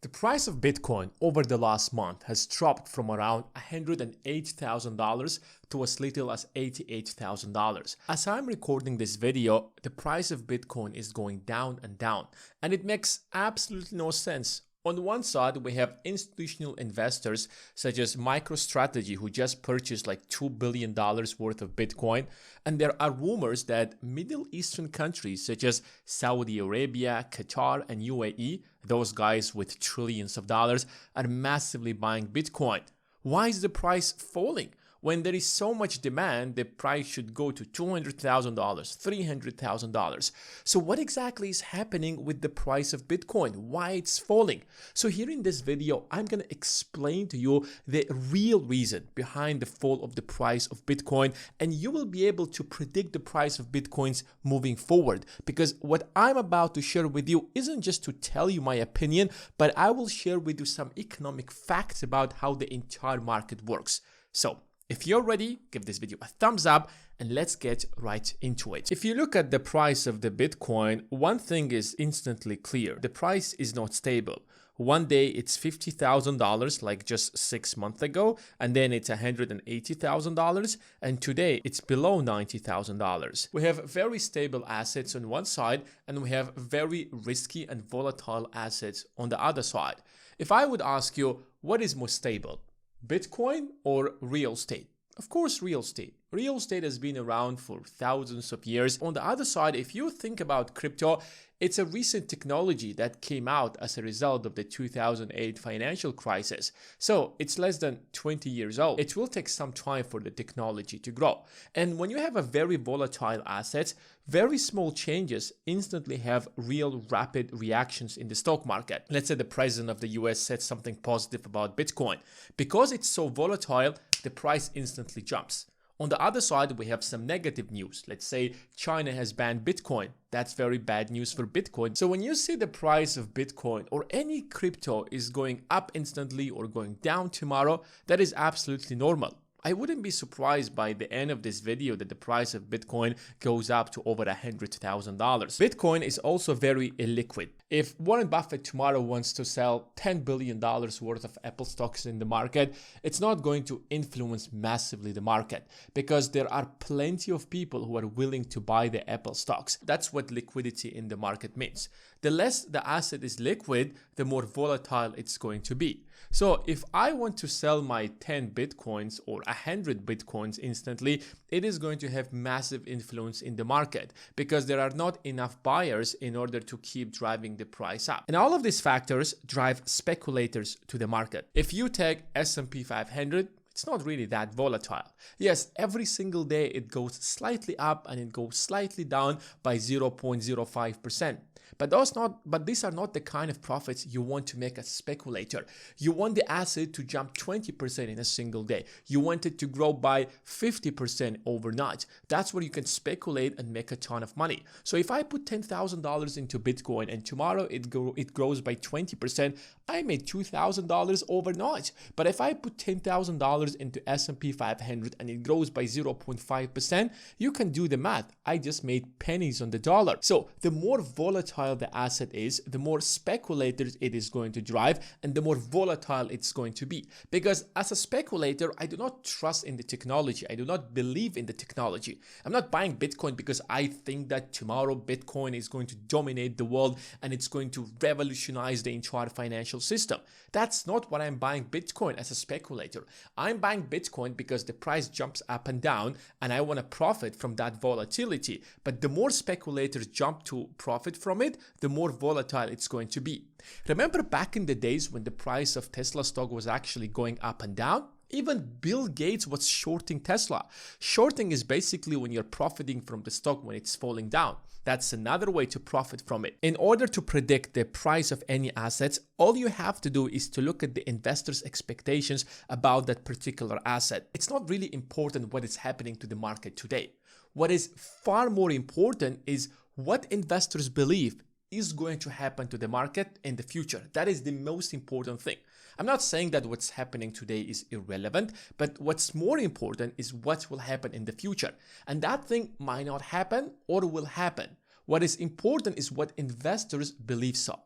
The price of Bitcoin over the last month has dropped from around $108,000 to as little as $88,000. As I'm recording this video, the price of Bitcoin is going down and down, and it makes absolutely no sense. On one side, we have institutional investors such as MicroStrategy who just purchased like $2 billion worth of Bitcoin. And there are rumors that Middle Eastern countries such as Saudi Arabia, Qatar, and UAE, those guys with trillions of dollars, are massively buying Bitcoin. Why is the price falling? When there is so much demand, the price should go to $200,000, $300,000. So what exactly is happening with the price of Bitcoin? Why it's falling? So here in this video, I'm going to explain to you the real reason behind the fall of the price of Bitcoin, and you will be able to predict the price of Bitcoins moving forward. Because what I'm about to share with you isn't just to tell you my opinion, but I will share with you some economic facts about how the entire market works. So if you're ready, give this video a thumbs up and let's get right into it. If you look at the price of the Bitcoin, one thing is instantly clear. The price is not stable. One day it's $50,000 like just 6 months ago, and then it's $180,000, and today it's below $90,000. We have very stable assets on one side, and we have very risky and volatile assets on the other side. If I would ask you, what is more stable? Bitcoin or real estate? Of course, real estate. Real estate has been around for thousands of years. On the other side, if you think about crypto, it's a recent technology that came out as a result of the 2008 financial crisis. So it's less than 20 years old. It will take some time for the technology to grow. And when you have a very volatile asset, very small changes instantly have real rapid reactions in the stock market. Let's say the president of the US said something positive about Bitcoin. Because it's so volatile, the price instantly jumps. On the other side, we have some negative news. Let's say China has banned Bitcoin. That's very bad news for Bitcoin. So when you see the price of Bitcoin or any crypto is going up instantly or going down tomorrow, that is absolutely normal. I wouldn't be surprised by the end of this video that the price of Bitcoin goes up to over $100,000. Bitcoin is also very illiquid. If Warren Buffett tomorrow wants to sell $10 billion worth of Apple stocks in the market, it's not going to influence massively the market because there are plenty of people who are willing to buy the Apple stocks. That's what liquidity in the market means. The less the asset is liquid, the more volatile it's going to be. So if I want to sell my 10 Bitcoins or 100 Bitcoins instantly, it is going to have massive influence in the market because there are not enough buyers in order to keep driving the price up. And all of these factors drive speculators to the market. If you take S&P 500, it's not really that volatile. Yes, every single day it goes slightly up and it goes slightly down by 0.05%. But these are not the kind of profits you want to make as a speculator. You want the asset to jump 20% in a single day. You want it to grow by 50% overnight. That's where you can speculate and make a ton of money. So if I put $10,000 into Bitcoin and tomorrow it grows by 20%, I made $2,000 overnight. But if I put $10,000 into S&P 500 and it grows by 0.5%, you can do the math. I just made pennies on the dollar. So the more volatile the asset is, the more speculators it is going to drive and the more volatile it's going to be. Because as a speculator, I do not trust in the technology. I do not believe in the technology. I'm not buying Bitcoin because I think that tomorrow Bitcoin is going to dominate the world and it's going to revolutionize the entire financial system. That's not what I'm buying Bitcoin as a speculator. I'm buying Bitcoin because the price jumps up and down and I want to profit from that volatility. But the more speculators jump to profit from it, the more volatile it's going to be. Remember back in the days when the price of Tesla stock was actually going up and down? Even Bill Gates was shorting Tesla. Shorting is basically when you're profiting from the stock when it's falling down. That's another way to profit from it. In order to predict the price of any assets, all you have to do is to look at the investors' expectations about that particular asset. It's not really important what is happening to the market today. What is far more important is what investors believe is going to happen to the market in the future. That is the most important thing. I'm not saying that what's happening today is irrelevant, but what's more important is what will happen in the future. And that thing might not happen or will happen. What is important is what investors believe so.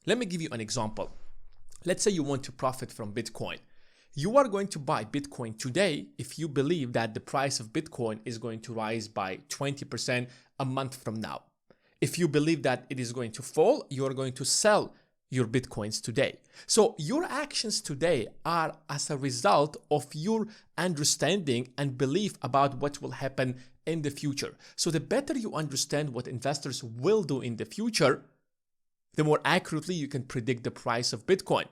Let me give you an example. Let's say you want to profit from Bitcoin. You are going to buy Bitcoin today if you believe that the price of Bitcoin is going to rise by 20% a month from now. If you believe that it is going to fall, you are going to sell your Bitcoins today. So your actions today are as a result of your understanding and belief about what will happen in the future. So the better you understand what investors will do in the future, the more accurately you can predict the price of Bitcoin.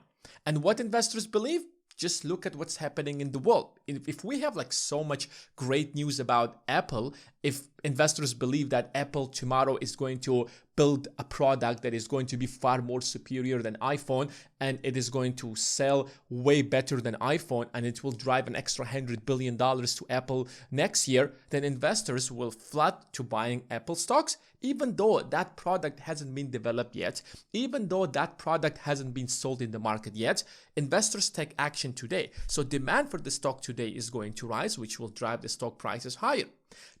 And what investors believe? Just look at what's happening in the world. If we have like so much great news about Apple, if investors believe that Apple tomorrow is going to build a product that is going to be far more superior than iPhone, and it is going to sell way better than iPhone, and it will drive an extra $100 billion to Apple next year, then investors will flood to buying Apple stocks, even though that product hasn't been developed yet, even though that product hasn't been sold in the market yet. Investors take action today. So demand for the stock today is going to rise, which will drive the stock prices higher.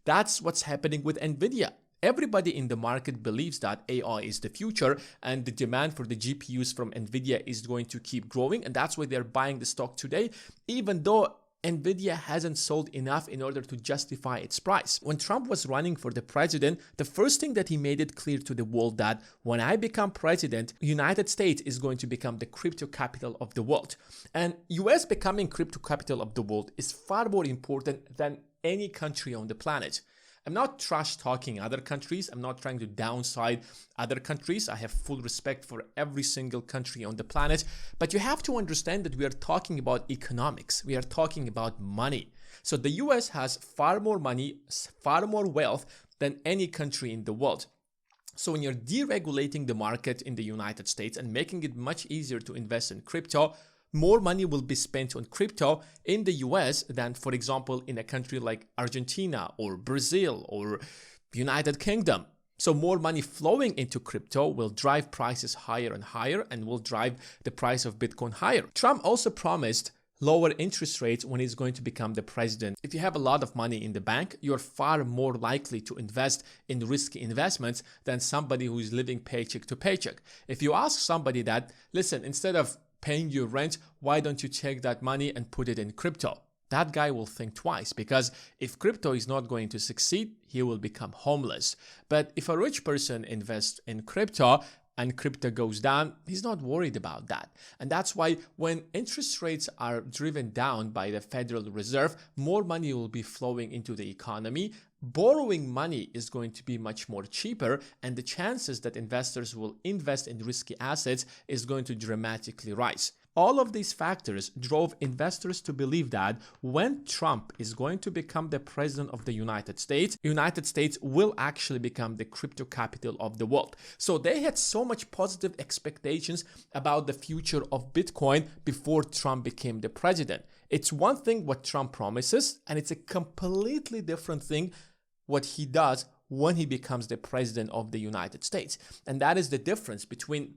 That's what's happening with Nvidia. Everybody in the market believes that AI is the future and the demand for the GPUs from Nvidia is going to keep growing, and that's why they're buying the stock today, even though Nvidia hasn't sold enough in order to justify its price. When Trump was running for the president, the first thing that he made it clear to the world that when I become president, United States is going to become the crypto capital of the world. And US becoming crypto capital of the world is far more important than any country on the planet. I'm not trash talking other countries. I'm not trying to downside other countries. I have full respect for every single country on the planet. But you have to understand that we are talking about economics. We are talking about money. So the US has far more money, far more wealth than any country in the world. So when you're deregulating the market in the United States and making it much easier to invest in crypto, more money will be spent on crypto in the US than, for example, in a country like Argentina or Brazil or United Kingdom. So more money flowing into crypto will drive prices higher and higher and will drive the price of Bitcoin higher. Trump also promised lower interest rates when he's going to become the president. If you have a lot of money in the bank, you're far more likely to invest in risky investments than somebody who is living paycheck to paycheck. If you ask somebody that, listen, instead of paying your rent, why don't you take that money and put it in crypto? That guy will think twice, because if crypto is not going to succeed, he will become homeless. But if a rich person invests in crypto and crypto goes down, he's not worried about that. And that's why when interest rates are driven down by the Federal Reserve, more money will be flowing into the economy. Borrowing money is going to be much more cheaper, and the chances that investors will invest in risky assets is going to dramatically rise. All of these factors drove investors to believe that when Trump is going to become the president of the United States will actually become the crypto capital of the world. So they had so much positive expectations about the future of Bitcoin before Trump became the president. It's one thing what Trump promises, and it's a completely different thing what he does when he becomes the president of the United States. And that is the difference between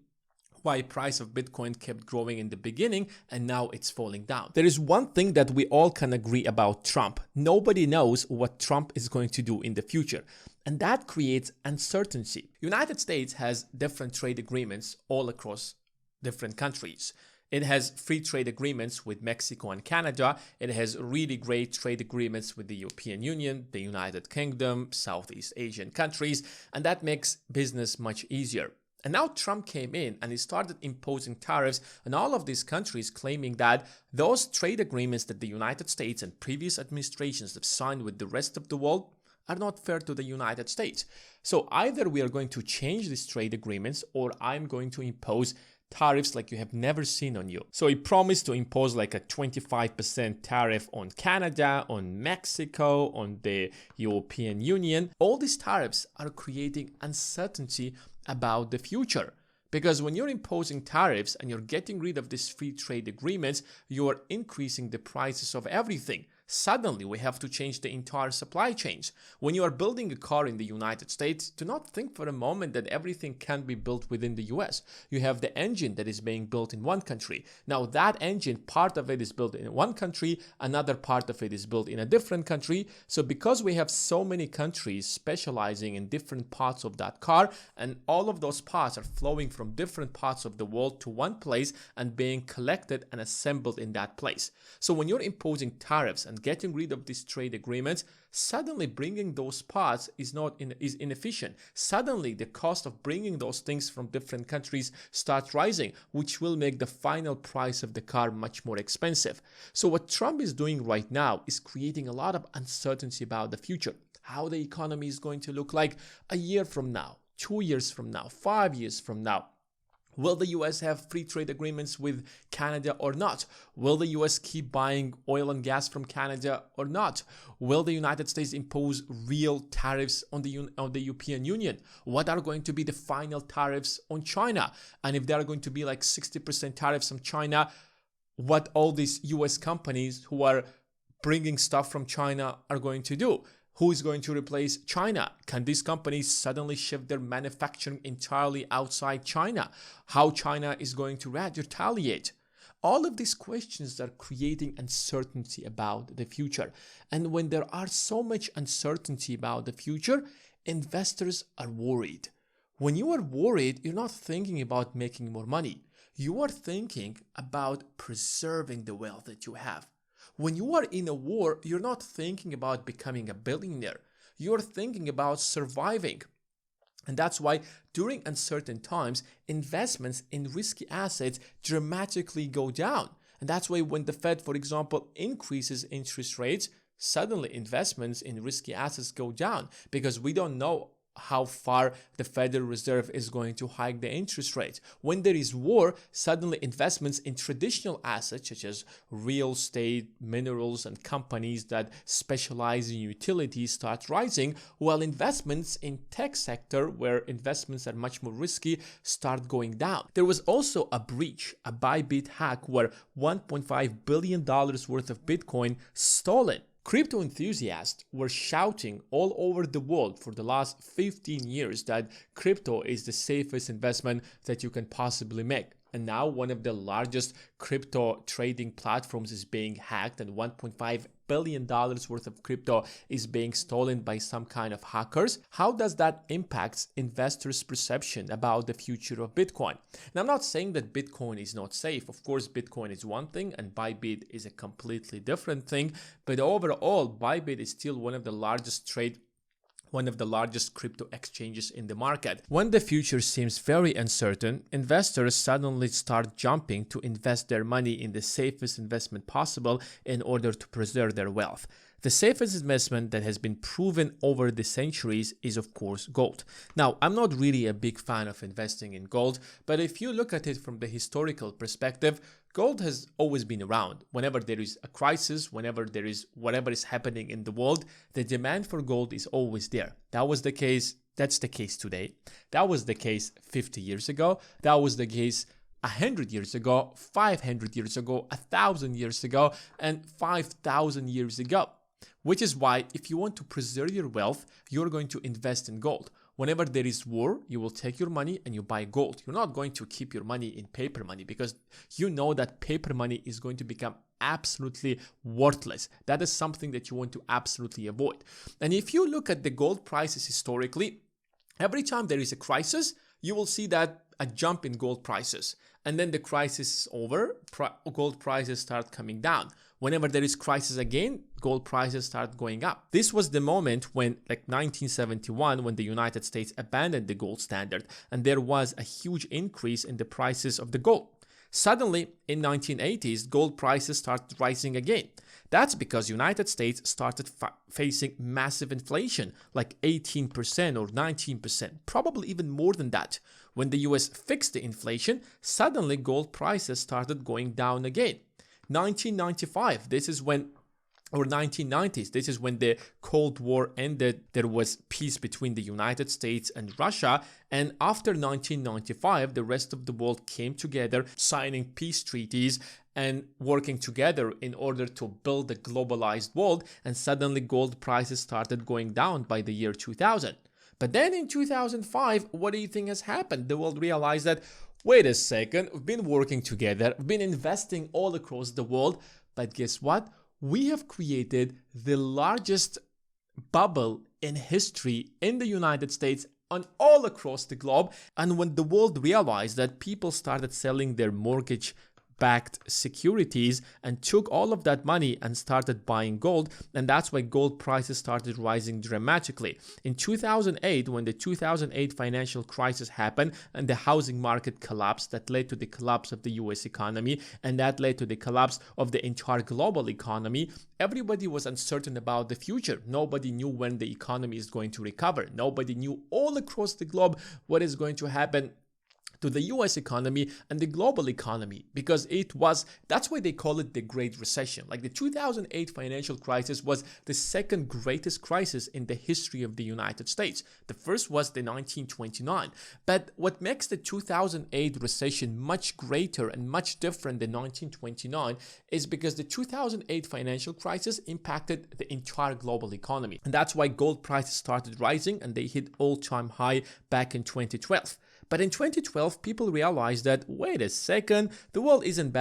why price of Bitcoin kept growing in the beginning and now it's falling down. There is one thing that we all can agree about Trump. Nobody knows what Trump is going to do in the future. And that creates uncertainty. United States has different trade agreements all across different countries. It has free trade agreements with Mexico and Canada. It has really great trade agreements with the European Union, the United Kingdom, Southeast Asian countries, and that makes business much easier. And now Trump came in and he started imposing tariffs on all of these countries, claiming that those trade agreements that the United States and previous administrations have signed with the rest of the world are not fair to the United States. So either we are going to change these trade agreements or I'm going to impose tariffs like you have never seen on you. So he promised to impose like a 25% tariff on Canada, on Mexico, on the European Union. All these tariffs are creating uncertainty about the future. Because when you're imposing tariffs and you're getting rid of these free trade agreements, you're increasing the prices of everything. Suddenly, we have to change the entire supply chains. When you are building a car in the United States, do not think for a moment that everything can be built within the US. You have the engine that is being built in one country. Now, that engine, part of it is built in one country, another part of it is built in a different country. So because we have so many countries specializing in different parts of that car, and all of those parts are flowing from different parts of the world to one place and being collected and assembled in that place. So when you're imposing tariffs and getting rid of these trade agreements, suddenly bringing those parts is inefficient. Suddenly the cost of bringing those things from different countries starts rising, which will make the final price of the car much more expensive. So what Trump is doing right now is creating a lot of uncertainty about the future, how the economy is going to look like a year from now, 2 years from now, 5 years from now. Will the US have free trade agreements with Canada or not? Will the US keep buying oil and gas from Canada or not? Will the United States impose real tariffs on the European Union? What are going to be the final tariffs on China? And if there are going to be like 60% tariffs on China, what all these US companies who are bringing stuff from China are going to do? Who is going to replace China? Can these companies suddenly shift their manufacturing entirely outside China? How China is going to retaliate? All of these questions are creating uncertainty about the future. And when there are so much uncertainty about the future, investors are worried. When you are worried, you're not thinking about making more money. You are thinking about preserving the wealth that you have. When you are in a war, you're not thinking about becoming a billionaire. You're thinking about surviving. And that's why during uncertain times, investments in risky assets dramatically go down. And that's why when the Fed, for example, increases interest rates, suddenly investments in risky assets go down because we don't know how far the Federal Reserve is going to hike the interest rates. When there is war, suddenly investments in traditional assets such as real estate, minerals, and companies that specialize in utilities start rising, while investments in tech sector, where investments are much more risky, start going down. There was also a breach, a Bybit hack, where $1.5 billion worth of Bitcoin stolen. Crypto enthusiasts were shouting all over the world for the last 15 years that crypto is the safest investment that you can possibly make. And now one of the largest crypto trading platforms is being hacked, and $1.5 billion worth of crypto is being stolen by some kind of hackers. How does that impact investors' perception about the future of Bitcoin? Now, I'm not saying that Bitcoin is not safe. Of course, Bitcoin is one thing and Bybit is a completely different thing. But overall, Bybit is still one of the largest crypto exchanges in the market. When the future seems very uncertain, investors suddenly start jumping to invest their money in the safest investment possible in order to preserve their wealth. The safest investment that has been proven over the centuries is, of course, gold. Now, I'm not really a big fan of investing in gold, but if you look at it from the historical perspective, gold has always been around. Whenever there is a crisis, whenever there is whatever is happening in the world, the demand for gold is always there. That was the case. That's the case today. That was the case 50 years ago. That was the case 100 years ago, 500 years ago, 1,000 years ago, and 5,000 years ago. Which is why if you want to preserve your wealth, you're going to invest in gold. Whenever there is war, you will take your money and you buy gold. You're not going to keep your money in paper money because you know that paper money is going to become absolutely worthless. That is something that you want to absolutely avoid. And if you look at the gold prices historically, every time there is a crisis, you will see that a jump in gold prices. And then the crisis is over, gold prices start coming down. Whenever there is crisis again, gold prices start going up. This was the moment when, like 1971, when the United States abandoned the gold standard, and there was a huge increase in the prices of the gold. Suddenly, in 1980s, gold prices started rising again. That's because United States started facing massive inflation, like 18% or 19%, probably even more than that. When the US fixed the inflation, suddenly gold prices started going down again. 1995, this is when, or 1990s, this is when the Cold War ended. There was peace between the United States and Russia. And after 1995, the rest of the world came together, signing peace treaties. and working together in order to build a globalized world, and suddenly gold prices started going down by the year 2000. But then in 2005, what do you think has happened? The world realized that, wait a second, we've been working together, we've been investing all across the world, but guess what? We have created the largest bubble in history in the United States and all across the globe. And when the world realized that, people started selling their mortgage-backed securities and took all of that money and started buying gold, and that's why gold prices started rising dramatically. In 2008, when the 2008 financial crisis happened and the housing market collapsed, that led to the collapse of the US economy, and that led to the collapse of the entire global economy. Everybody was uncertain about the future. Nobody knew when the economy is going to recover. Nobody knew all across the globe what is going to happen to the US economy and the global economy, because that's why they call it the Great Recession. Like the 2008 financial crisis was the second greatest crisis in the history of the United States. The first was the 1929. But what makes the 2008 recession much greater and much different than 1929 is because the 2008 financial crisis impacted the entire global economy. And that's why gold prices started rising and they hit all-time high back in 2012. But in 2012, people realized that, wait a second, the world isn't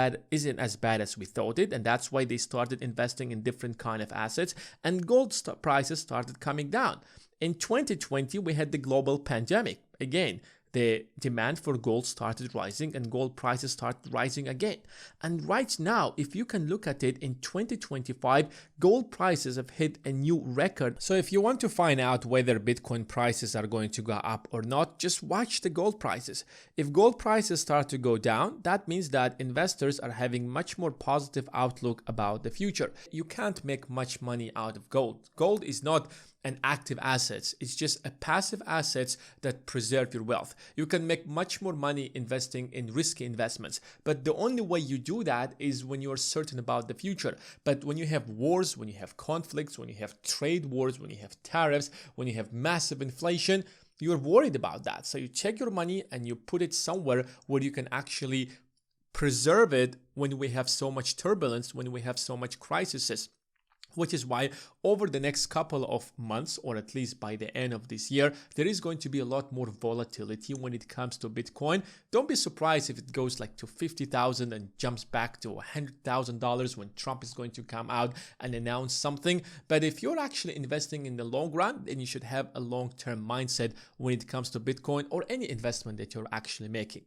as bad as we thought it, and that's why they started investing in different kind of assets, and gold prices started coming down. In 2020, we had the global pandemic. Again, the demand for gold started rising and gold prices started rising again. And right now, if you can look at it, in 2025, gold prices have hit a new record. So if you want to find out whether Bitcoin prices are going to go up or not, just watch the gold prices. If gold prices start to go down, that means that investors are having much more positive outlook about the future. You can't make much money out of gold. Gold is not an active assets. It's just a passive assets that preserve your wealth. You can make much more money investing in risky investments, but the only way you do that is when you're certain about the future. But when you have wars, when you have conflicts, when you have trade wars, when you have tariffs, when you have massive inflation, you're worried about that. So you take your money and you put it somewhere where you can actually preserve it when we have so much turbulence, when we have so much crises. Which is why over the next couple of months, or at least by the end of this year, there is going to be a lot more volatility when it comes to Bitcoin. Don't be surprised if it goes like to 50,000 and jumps back to $100,000 when Trump is going to come out and announce something. But if you're actually investing in the long run, then you should have a long-term mindset when it comes to Bitcoin or any investment that you're actually making.